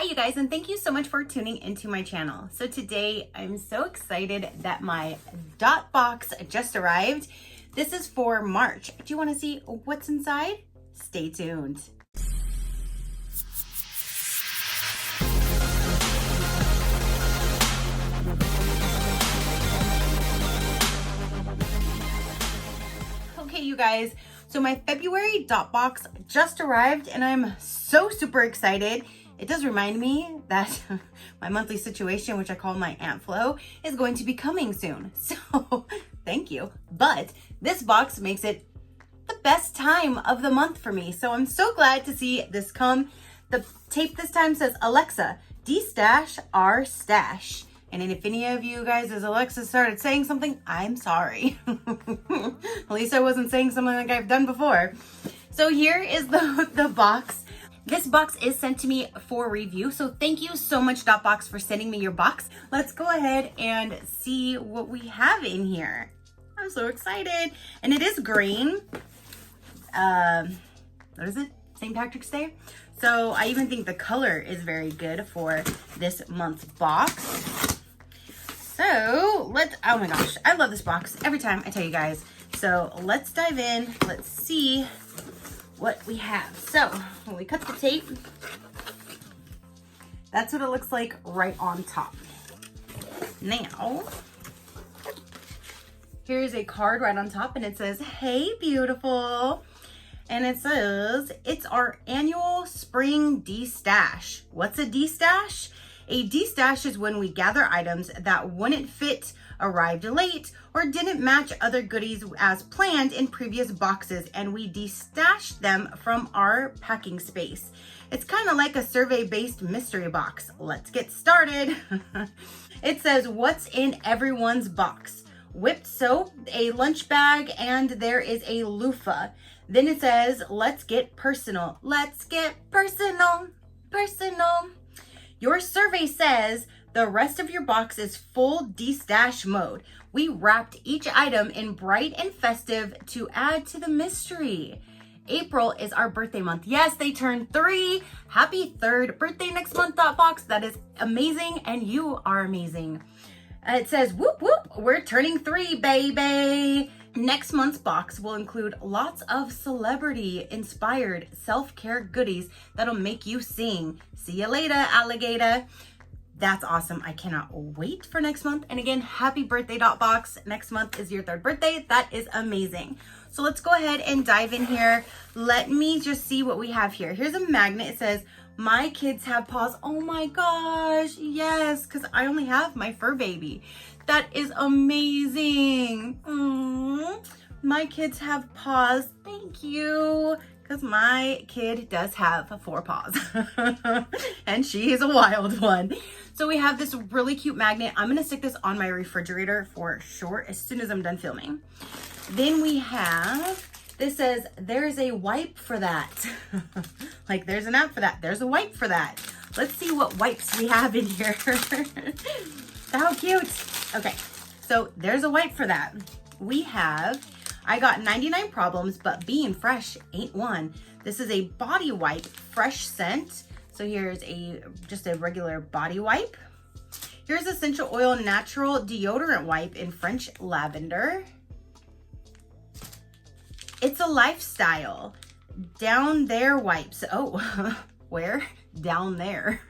Hi you guys, and thank you so much for tuning into my channel. So today I'm so excited that my Dot Boxx just arrived. This is for March. Do you want to see what's inside? Stay tuned. Okay, you guys, so my February Dot Boxx just arrived and I'm so super excited. It does remind me that my monthly situation, which I call my Aunt Flo, is going to be coming soon. So thank you. But this box makes it the best time of the month for me. So I'm so glad to see this come. The tape this time says, Alexa, de-stash our stash. And if any of you guys, as Alexa started saying something, I'm sorry. At least I wasn't saying something like I've done before. So here is the box. This box is sent to me for review. So thank you so much, Dot Boxx, for sending me your box. Let's go ahead and see what we have in here. I'm so excited. And it is green. What is it? St. Patrick's Day. So I even think the color is very good for this month's box. So oh my gosh, I love this box every time I tell you guys. So let's dive in. Let's see what we have. So when we cut the tape, that's what it looks like right on top. Now, here's a card right on top and it says, "Hey, beautiful." And it says, it's our annual spring de-stash. What's a de-stash? A de-stash is when we gather items that wouldn't fit, arrived late, or didn't match other goodies as planned in previous boxes, and we de-stash them from our packing space. It's kind of like a survey-based mystery box. Let's get started. It says, what's in everyone's box? Whipped soap, a lunch bag, and there is a loofah. Then it says, let's get personal. Let's get personal, personal. Your survey says the rest of your box is full de-stash mode. We wrapped each item in bright and festive to add to the mystery. April is our birthday month. Yes, they turned 3. Happy 3rd birthday next month, Dot Boxx. That is amazing, and you are amazing. It says, whoop, whoop, we're turning 3, baby. Next month's box will include lots of celebrity-inspired self-care goodies that'll make you sing. See you later, alligator. That's awesome. I cannot wait for next month. And again, happy birthday, Dot Boxx. Next month is your 3rd birthday. That is amazing. So let's go ahead and dive in here. Let me just see what we have here. Here's a magnet. It says, my kids have paws. Oh my gosh, yes, because I only have my fur baby. That is amazing. My kids have paws. Thank you. Because my kid does have 4 paws. And she is a wild one. So we have this really cute magnet. I'm going to stick this on my refrigerator for sure as soon as I'm done filming. Then we have, this says, there's a wipe for that. Like there's an app for that. There's a wipe for that. Let's see what wipes we have in here. How cute. Okay, so there's a wipe for that. We have, I got 99 problems, but being fresh ain't one. This is a body wipe, fresh scent. So here's just a regular body wipe. Here's essential oil natural deodorant wipe in French lavender. It's a lifestyle. Down there wipes. Oh, where? Down there.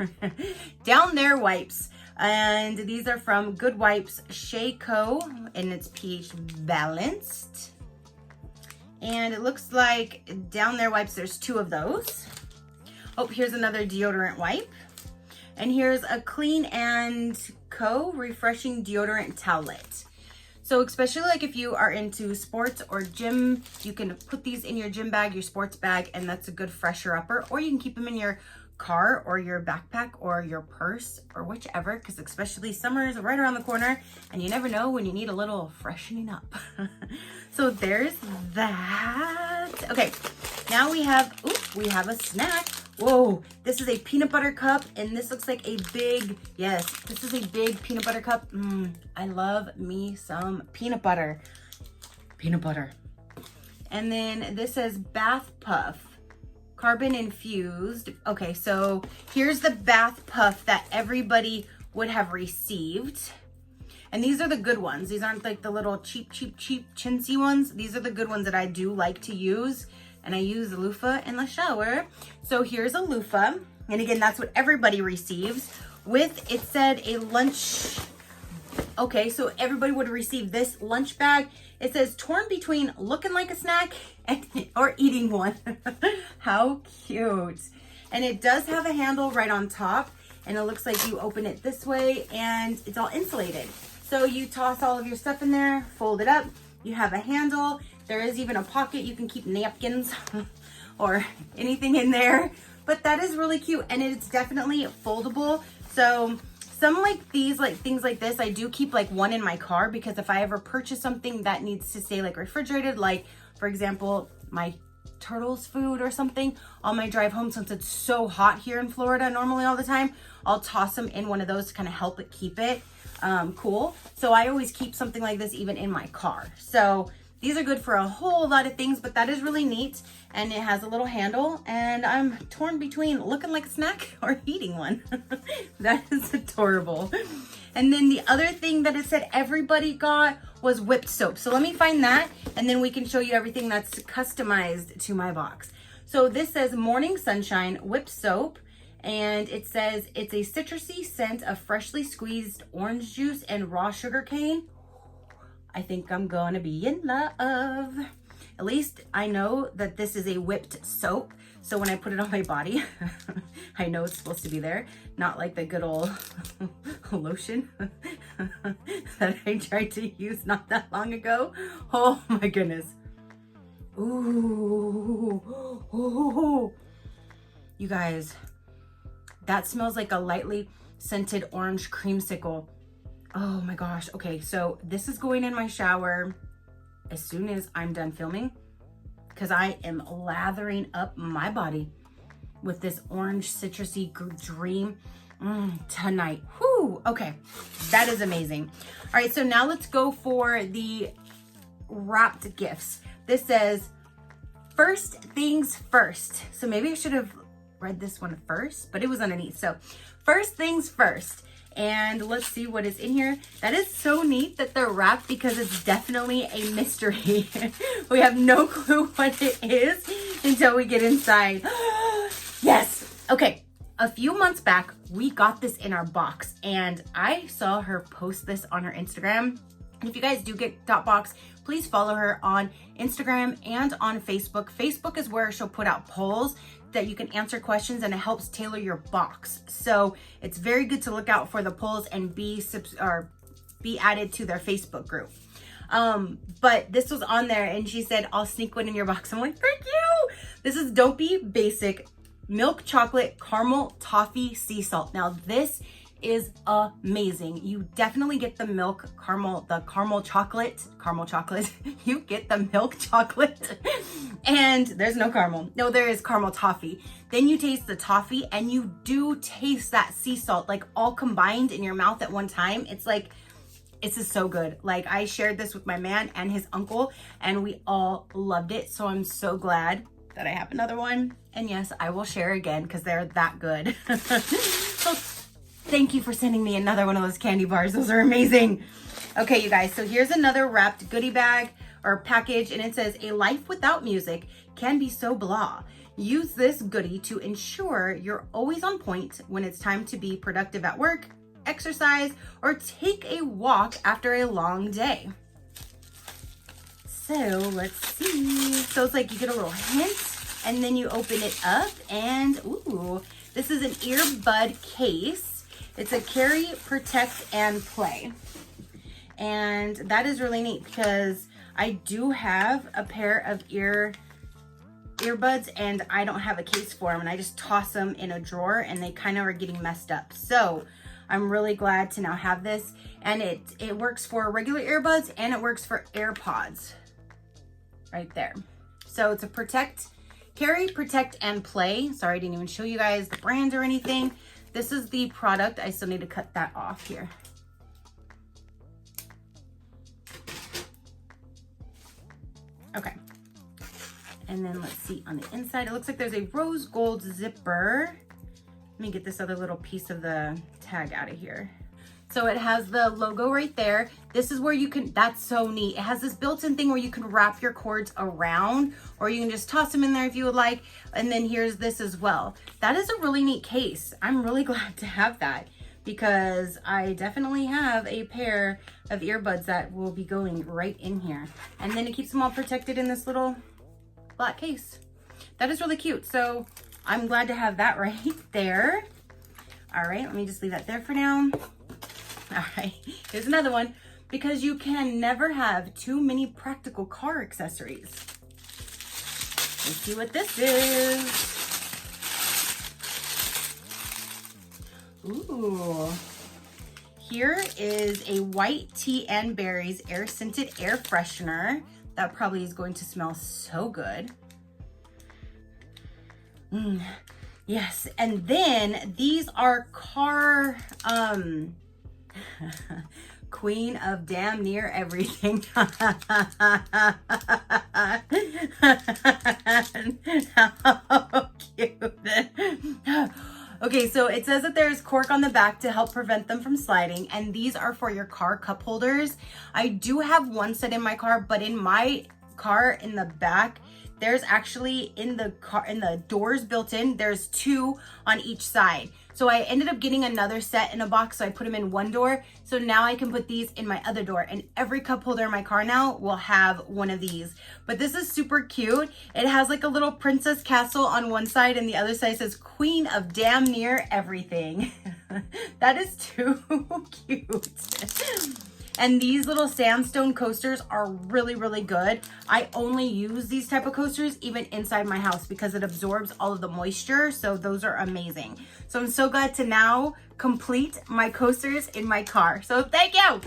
Down there wipes. And these are from Good Wipes SheCrafty, and it's pH balanced. And it looks like down there wipes, there's 2 of those. Oh, here's another deodorant wipe. And here's a Clean & Co. refreshing deodorant towelette. So especially like if you are into sports or gym, you can put these in your gym bag, your sports bag, and that's a good fresher upper. Or you can keep them in your car or your backpack or your purse or whichever, because especially summer is right around the corner and you never know when you need a little freshening up. So there's that. Okay, now we have a snack. Whoa, this is a peanut butter cup, and this looks like a big, yes, this is a big peanut butter cup. I love me some peanut butter. Peanut butter. And then this says Bath Puff carbon infused. Okay, so here's the bath puff that everybody would have received. And these are the good ones. These aren't like the little cheap chintzy ones. These are the good ones that I do like to use. And I use the loofah in the shower. So here's a loofah. And again, that's what everybody receives. With, it said a lunch. Okay, so everybody would receive this lunch bag. It says torn between looking like a snack and, or eating one. How cute. And it does have a handle right on top. And it looks like you open it this way and it's all insulated. So you toss all of your stuff in there, fold it up. You have a handle. There is even a pocket. You can keep napkins or anything in there. But that is really cute. And it's definitely foldable. So some like these, like things like this, I do keep like one in my car because if I ever purchase something that needs to stay like refrigerated, like for example, my turtles food or something on my drive home, since it's so hot here in Florida normally all the time, I'll toss them in one of those to kind of help it keep it cool. So I always keep something like this even in my car. So these are good for a whole lot of things, but that is really neat. And it has a little handle and I'm torn between looking like a snack or eating one. That is adorable. And then the other thing that it said everybody got was whipped soap. So let me find that and then we can show you everything that's customized to my box. So this says Morning Sunshine whipped soap. And it says it's a citrusy scent of freshly squeezed orange juice and raw sugar cane. I think I'm gonna be in love. At least I know that this is a whipped soap. So when I put it on my body, I know it's supposed to be there. Not like the good old lotion that I tried to use not that long ago. Oh my goodness. Ooh. Ooh. You guys, that smells like a lightly scented orange creamsicle. Oh my gosh. Okay, so this is going in my shower as soon as I'm done filming because I am lathering up my body with this orange citrusy dream tonight. Whoo, okay, that is amazing. All right, so now let's go for the wrapped gifts. This says, first things first. So maybe I should have read this one first, but it was underneath. So first things first. And let's see what is in here. That is so neat that they're wrapped because it's definitely a mystery. We have no clue what it is until we get inside. Yes. Okay. A few months back, we got this in our box and I saw her post this on her Instagram. And if you guys do get Dot Boxx, please follow her on Instagram and on Facebook. Facebook is where she'll put out polls that you can answer questions and it helps tailor your box. So it's very good to look out for the polls and be added to their Facebook group. But this was on there and she said, I'll sneak one in your box. I'm like, thank you. This is Don't Be Basic Milk Chocolate Caramel Toffee Sea Salt. Now this is amazing. You definitely get the milk caramel, the caramel chocolate. You get the milk chocolate and there's no caramel. No, there is caramel toffee. Then you taste the toffee and you do taste that sea salt, like all combined in your mouth at one time. It's like, this is so good. Like I shared this with my man and his uncle and we all loved it. So I'm so glad that I have another one. And yes, I will share again because they're that good. So thank you for sending me another one of those candy bars. Those are amazing. Okay, you guys, so here's another wrapped goodie bag or package and it says, a life without music can be so blah. Use this goodie to ensure you're always on point when it's time to be productive at work, exercise, or take a walk after a long day. So let's see. So it's like you get a little hint and then you open it up and ooh, this is an earbud case. It's a carry, protect, and play. And that is really neat because I do have a pair of earbuds and I don't have a case for them and I just toss them in a drawer and they kind of are getting messed up. So I'm really glad to now have this and it works for regular earbuds and it works for AirPods right there. So it's a carry, protect, and play. Sorry, I didn't even show you guys the brand or anything. This is the product. I still need to cut that off here. Okay. And then let's see on the inside, it looks like there's a rose gold zipper. Let me get this other little piece of the tag out of here. So it has the logo right there. This is where you can, that's so neat. It has this built-in thing where you can wrap your cords around, or you can just toss them in there if you would like. And then here's this as well. That is a really neat case. I'm really glad to have that because I definitely have a pair of earbuds that will be going right in here. And then it keeps them all protected in this little black case. That is really cute. So I'm glad to have that right there. All right, let me just leave that there for now. All right, here's another one. Because you can never have too many practical car accessories. Let's see what this is. Ooh. Here is a white tea and berries air scented air freshener. That probably is going to smell so good. Yes, and then these are car, queen of damn near everything. How cute. Okay, so it says that there's cork on the back to help prevent them from sliding, and these are for your car cup holders. I do have one set in my car, but in my car in the back, there's actually in the doors built in, there's two on each side. So I ended up getting another set in a box, so I put them in one door. So now I can put these in my other door, and every cup holder in my car now will have one of these. But this is super cute. It has like a little princess castle on one side, and the other side says queen of damn near everything. That is too cute. And these little sandstone coasters are really, really good. I only use these type of coasters even inside my house because it absorbs all of the moisture. So those are amazing. So I'm so glad to now complete my coasters in my car. So thank you.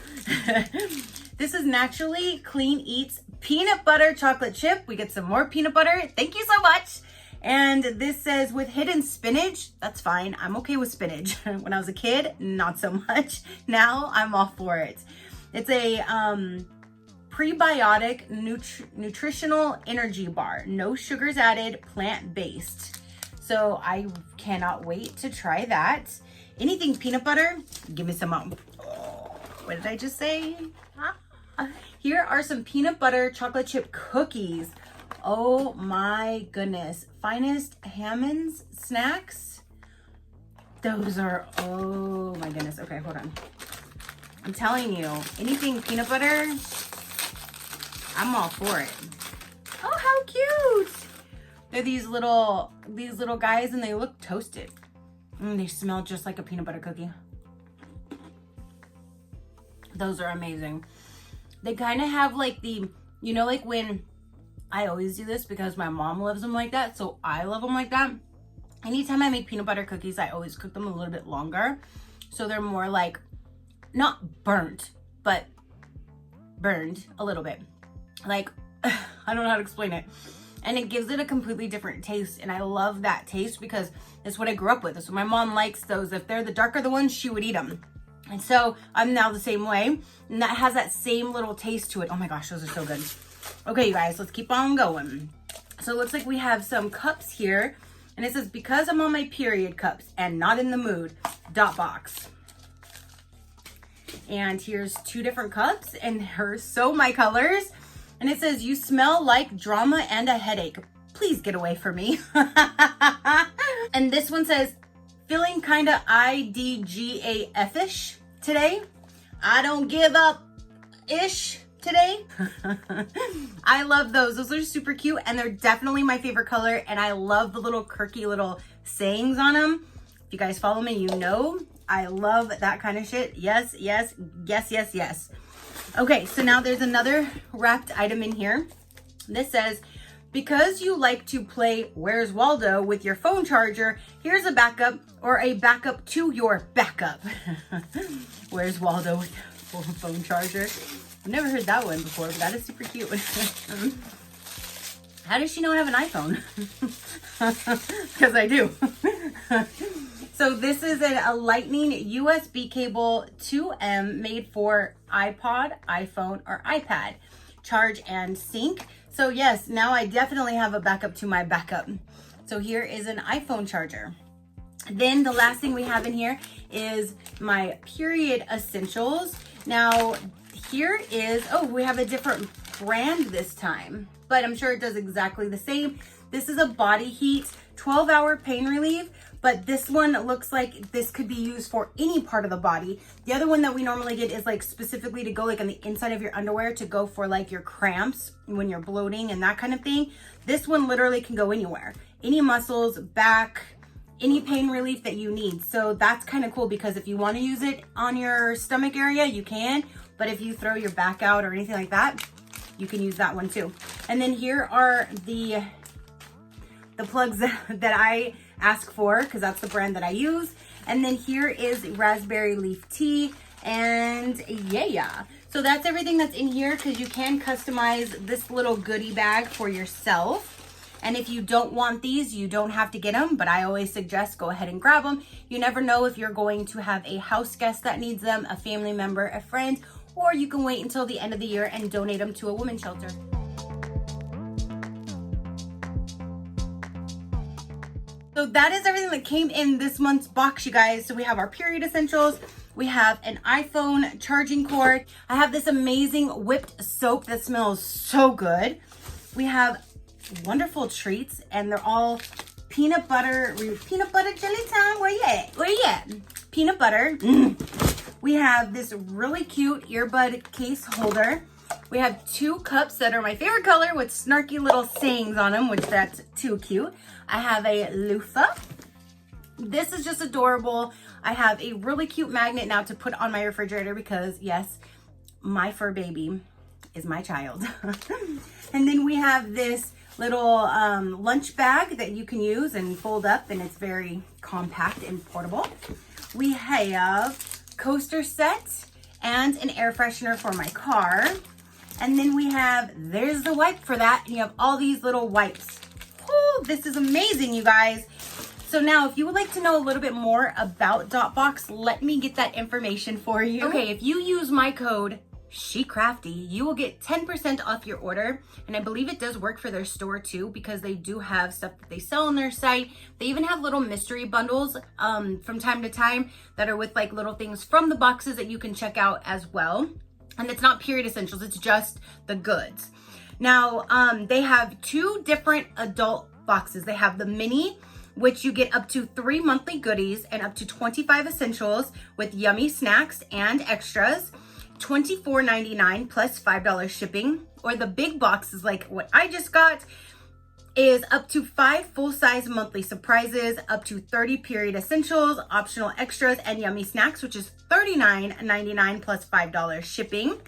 This is Naturally Clean Eats peanut butter chocolate chip. We get some more peanut butter. Thank you so much. And this says with hidden spinach. That's fine. I'm okay with spinach. When I was a kid, not so much. Now I'm all for it. It's a prebiotic nutritional energy bar. No sugars added, plant-based. So I cannot wait to try that. Anything peanut butter, give me some. What did I just say? Here are some peanut butter chocolate chip cookies. Oh my goodness. Finest Hammond's snacks. Those are, oh my goodness. Okay, hold on. I'm telling you, anything peanut butter, I'm all for it. Oh, how cute. They're these little guys, and they look toasted. They smell just like a peanut butter cookie. Those are amazing. They kind of have like the, you know, like when, I always do this because my mom loves them like that, so I love them like that. Anytime I make peanut butter cookies, I always cook them a little bit longer. So they're more like, not burnt, but burned a little bit. Like, I don't know how to explain it. And it gives it a completely different taste. And I love that taste because it's what I grew up with. So my mom likes those. If they're the darker the ones, she would eat them. And so I'm now the same way. And that has that same little taste to it. Oh my gosh, those are so good. Okay, you guys, let's keep on going. So it looks like we have some cups here. And it says, because I'm on my period cups and not in the mood, Dot Boxx. And here's two different cups, and here's so my colors. And it says, you smell like drama and a headache. Please get away from me. And this one says, feeling kind of IDGAF-ish today. I don't give up-ish today. I love those. Those are super cute, and they're definitely my favorite color. And I love the little quirky little sayings on them. If you guys follow me, you know I love that kind of shit. Yes, yes, yes, yes, yes. Okay, so now there's another wrapped item in here. This says, because you like to play Where's Waldo with your phone charger, here's a backup or a backup to your backup. Where's Waldo with your phone charger? I've never heard that one before, but that is super cute. How does she know I have an iPhone? Because I do. So this is a lightning USB cable 2M made for iPod, iPhone, or iPad. Charge and sync. So yes, now I definitely have a backup to my backup. So here is an iPhone charger. Then the last thing we have in here is my period essentials. Now here is, oh, we have a different brand this time, but I'm sure it does exactly the same. This is a body heat 12-hour pain relief, but this one looks like this could be used for any part of the body. The other one that we normally get is like specifically to go like on the inside of your underwear to go for like your cramps when you're bloating and that kind of thing. This one literally can go anywhere, any muscles, back, any pain relief that you need. So that's kind of cool because if you want to use it on your stomach area, you can, but if you throw your back out or anything like that, you can use that one too. And then here are the plugs that I ask for because that's the brand that I use. And then here is raspberry leaf tea, and yeah. So that's everything that's in here because you can customize this little goodie bag for yourself. And if you don't want these, you don't have to get them, but I always suggest go ahead and grab them. You never know if you're going to have a house guest that needs them, a family member, a friend, or you can wait until the end of the year and donate them to a women's shelter. So that is everything that came in this month's box, you guys. So we have our period essentials. We have an iPhone charging cord. I have this amazing whipped soap that smells so good. We have wonderful treats, and they're all peanut butter jelly time. Where you at? Where you at? Peanut butter. We have this really cute earbud case holder. We have 2 cups that are my favorite color with snarky little sayings on them, which that's too cute. I have a loofah. This is just adorable. I have a really cute magnet now to put on my refrigerator because yes, my fur baby is my child. And then we have this little lunch bag that you can use and fold up, and it's very compact and portable. We have coaster set and an air freshener for my car. And then we have, there's the wipe for that, and you have all these little wipes. Oh, this is amazing, you guys. So now if you would like to know a little bit more about Dot Boxx, let me get that information for you. Okay, if you use my code SheCrafty, you will get 10% off your order. And I believe it does work for their store too, because they do have stuff that they sell on their site. They even have little mystery bundles from time to time that are with like little things from the boxes that you can check out as well. And it's not period essentials, it's just the goods. Now, they have 2 different adult boxes. They have the mini, which you get up to 3 monthly goodies and up to 25 essentials with yummy snacks and extras. $24.99 plus $5 shipping. Or the big box is like what I just got, is up to 5 full-size monthly surprises, up to 30 period essentials, optional extras, and yummy snacks, which is $39.99 plus $5 shipping.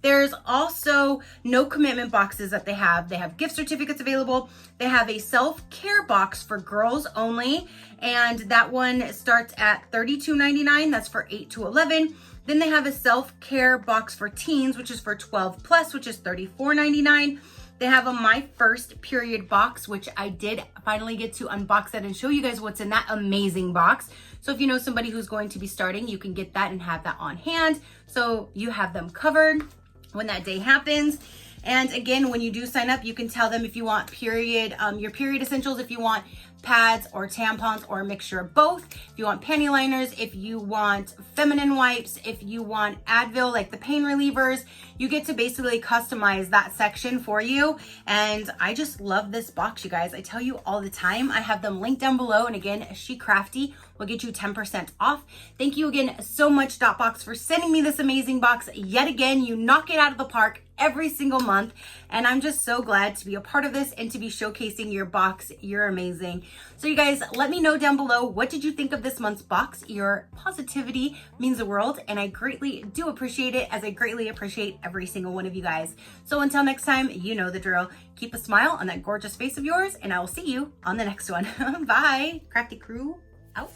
There's also no commitment boxes that they have. They have gift certificates available. They have a self-care box for girls only, and that one starts at $32.99. That's for 8 to 11. Then they have a self-care box for teens, which is for 12 plus, which is $34.99. They have a My First Period box, which I did finally get to unbox that and show you guys what's in that amazing box. So if you know somebody who's going to be starting, you can get that and have that on hand. So you have them covered when that day happens. And again, when you do sign up, you can tell them if you want your period essentials, if you want pads or tampons or a mixture of both, if you want panty liners, if you want feminine wipes, if you want Advil, like the pain relievers, you get to basically customize that section for you. And I just love this box, you guys. I tell you all the time, I have them linked down below. And again, SheCrafty will get you 10% off. Thank you again so much, Dot Boxx, for sending me this amazing box. Yet again, you knock it out of the park every single month, and I'm just so glad to be a part of this and to be showcasing your box. You're amazing. So you guys, let me know down below, what did you think of this month's box? Your positivity means the world, and I greatly do appreciate it, as I greatly appreciate every single one of you guys. So until next time, you know the drill. Keep a smile on that gorgeous face of yours, and I will see you on the next one. Bye. Crafty crew out.